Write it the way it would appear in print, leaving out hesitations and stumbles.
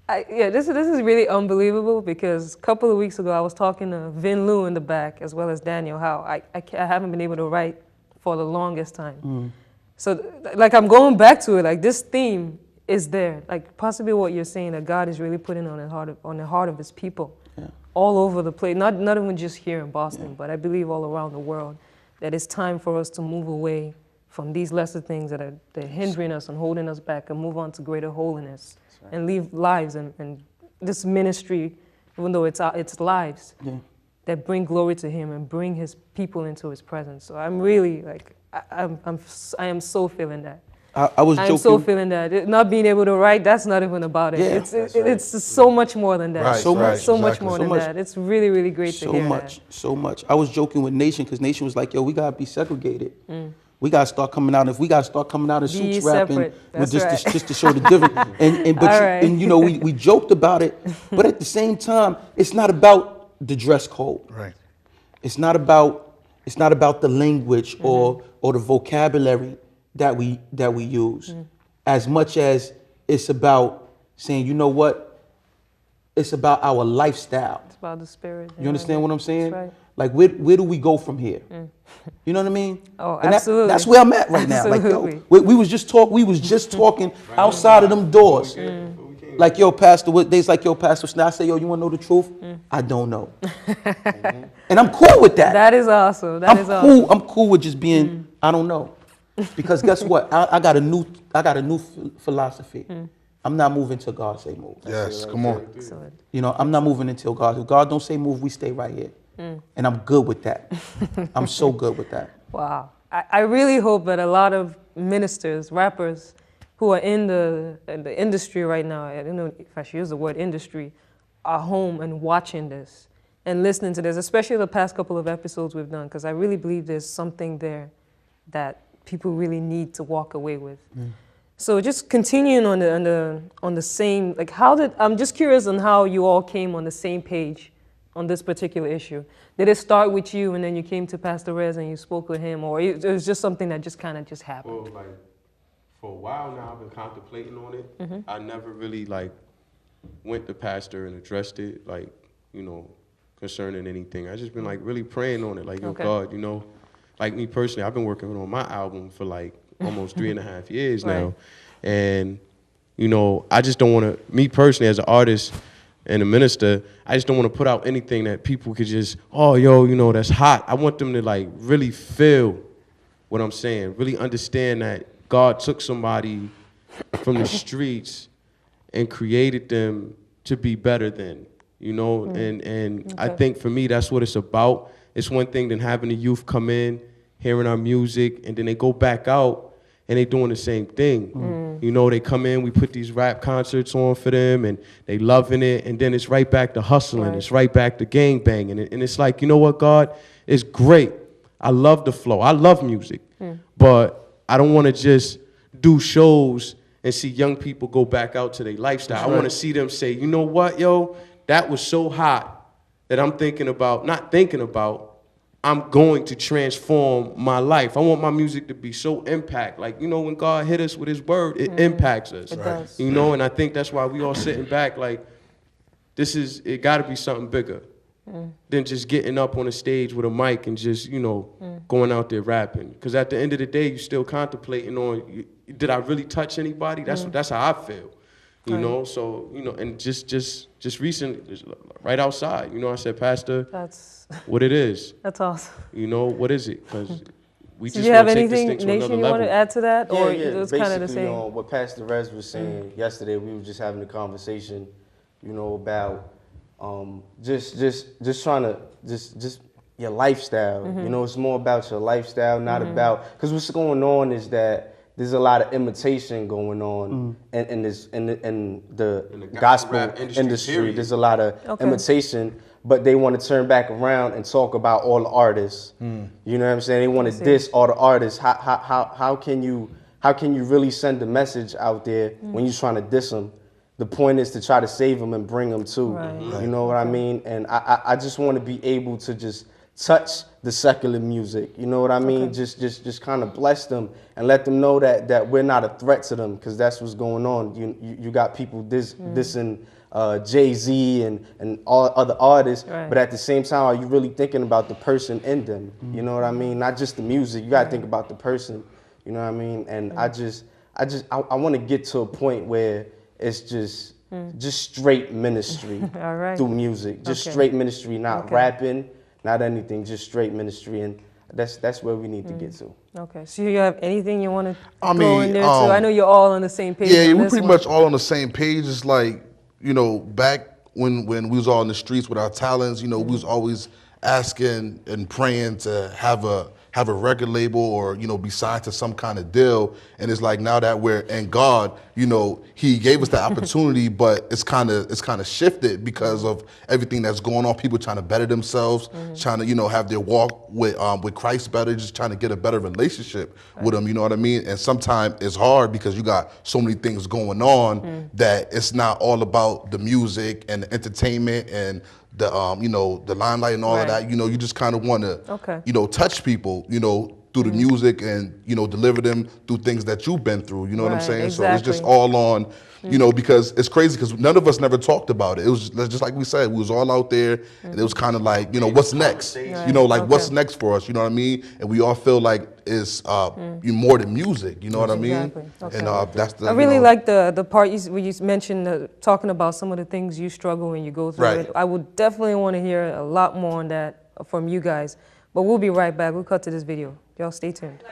Yeah, this is really unbelievable because a couple of weeks ago I was talking to Vin Lu in the back as well as Daniel how I haven't been able to write for the longest time. So like I'm going back to it, like this theme is there, like possibly what you're saying that God is really putting on the heart of His people, all over the place. Not even just here in Boston, but I believe all around the world, that it's time for us to move away from these lesser things that are hindering us and holding us back, and move on to greater holiness, and live lives and this ministry, even though it's lives that bring glory to Him and bring His people into His presence. So I'm really like I am so feeling that. I'm so feeling that. Not being able to write, that's not even about it. It's so much more than that. Right, so much more than that. It's really, really great to hear that. So much. I was joking with Nation because Nation was like, yo, we got to be segregated. We got to start coming out. If we got to start coming out in suits rapping, just to show the difference. And you know, we joked about it, but at the same time, it's not about the dress code. Right. It's not about the language or the vocabulary that we use, as much as it's about saying, you know what, it's about our lifestyle. It's about the spirit. You understand what I'm saying? That's right. Like where do we go from here? You know what I mean? Oh, and absolutely. That's where I'm at right now. Like, yo, we was just talking outside of them doors. Like, yo, Pastor, they's like, yo, Pastor, now I say, yo, you want to know the truth? I don't know. And I'm cool with that. That is awesome. I'm cool with just being, I don't know. Because guess what? I got a new philosophy. I'm not moving till God say move. Yes, come on. Excellent. You know, I'm not moving until God. If God don't say move, we stay right here. And I'm good with that. I'm so good with that. Wow. I really hope that a lot of ministers, rappers who are in the industry right now, I don't know if I should use the word industry, are home and watching this and listening to this, especially the past couple of episodes we've done, because I really believe there's something there that people really need to walk away with. So just continuing on the same, like I'm just curious on how you all came on the same page on this particular issue. Did it start with you and then you came to Pastor Rez and you spoke with him, or it was just something that just kind of just happened? Well, like for a while now, I've been contemplating on it. I never really like went to Pastor and addressed it, like, you know, concerning anything. I just been like really praying on it, like, yo, God, you know, like me personally, I've been working on my album for like almost 3.5 years now. And, you know, I just don't want to, me personally as an artist and a minister, I just don't want to put out anything that people could just, oh, yo, you know, that's hot. I want them to like really feel what I'm saying, really understand that God took somebody from the streets and created them to be better than, you know, and I think for me, that's what it's about. It's one thing than having the youth come in, hearing our music, and then they go back out and they doing the same thing. You know, they come in, we put these rap concerts on for them, and they loving it, and then it's right back to hustling. It's right back to gang banging. And it's like, you know what, God? It's great. I love the flow. I love music. But I don't want to just do shows and see young people go back out to their lifestyle. I want to see them say, you know what, yo, that was so hot that I'm I'm going to transform my life. I want my music to be so impact. Like, you know, when God hit us with his word, it impacts us. It does. You know, and I think that's why we all sitting back like, it got to be something bigger than just getting up on a stage with a mic and just, you know, going out there rapping. Because at the end of the day, you're still contemplating on, did I really touch anybody? That's how I feel. You know, so, you know, and just recently, right outside, you know, I said, Pastor, what it is. That's awesome. You know, what is it? Because we just Do you have want to take this anything, thing to Nation, another you level. want to add to that? Yeah, Or yeah. it was kind of the same? What Pastor Rez was saying yesterday, we were just having a conversation, you know, about just trying to, just your lifestyle. You know, it's more about your lifestyle, not about, because what's going on is that there's a lot of imitation going on in the gospel rap industry. period. There's a lot of imitation, but they want to turn back around and talk about all the artists. You know what I'm saying? They want to diss all the artists. How can you really send a message out there when you're trying to diss them? The point is to try to save them and bring them too. You know what I mean? And I just want to be able to just touch the secular music. You know what I mean? Just kind of bless them and let them know that we're not a threat to them, because that's what's going on. You got people dissing Jay-Z and all other artists, but at the same time, are you really thinking about the person in them? You know what I mean? Not just the music. You got to think about the person. You know what I mean? And I want to get to a point where it's just straight ministry through music. Just straight ministry, not rapping, not anything, just straight ministry. And that's where we need to get to. Okay, so you have anything you want to throw in there too? I know you're all on the same page. Yeah, we're pretty much all on the same page. It's like, you know, back when we was all in the streets with our talents, you know, we was always asking and praying to have a record label or, you know, be signed to some kind of deal. And it's like, now that we're in God, you know, he gave us the opportunity, but it's kind of shifted because of everything that's going on. People trying to better themselves, trying to, you know, have their walk with Christ better, just trying to get a better relationship with him, you know what I mean? And sometimes it's hard because you got so many things going on that it's not all about the music and the entertainment and the you know, the limelight and all of that. You know, you just kind of want to you know, touch people, you know, through the music and, you know, deliver them through things that you've been through, you know what I'm saying? Exactly. So it's just all on, you know, because it's crazy because none of us never talked about it. It was just like we said, we was all out there and it was kind of like, you know, what's next? You know, like what's next for us, you know what I mean? And we all feel like it's more than music, you know what I mean? And that's the, I really like the part where you mentioned talking about some of the things you struggle and you go through. It. I would definitely want to hear a lot more on that from you guys. But we'll be right back. We'll cut to this video. Y'all stay tuned.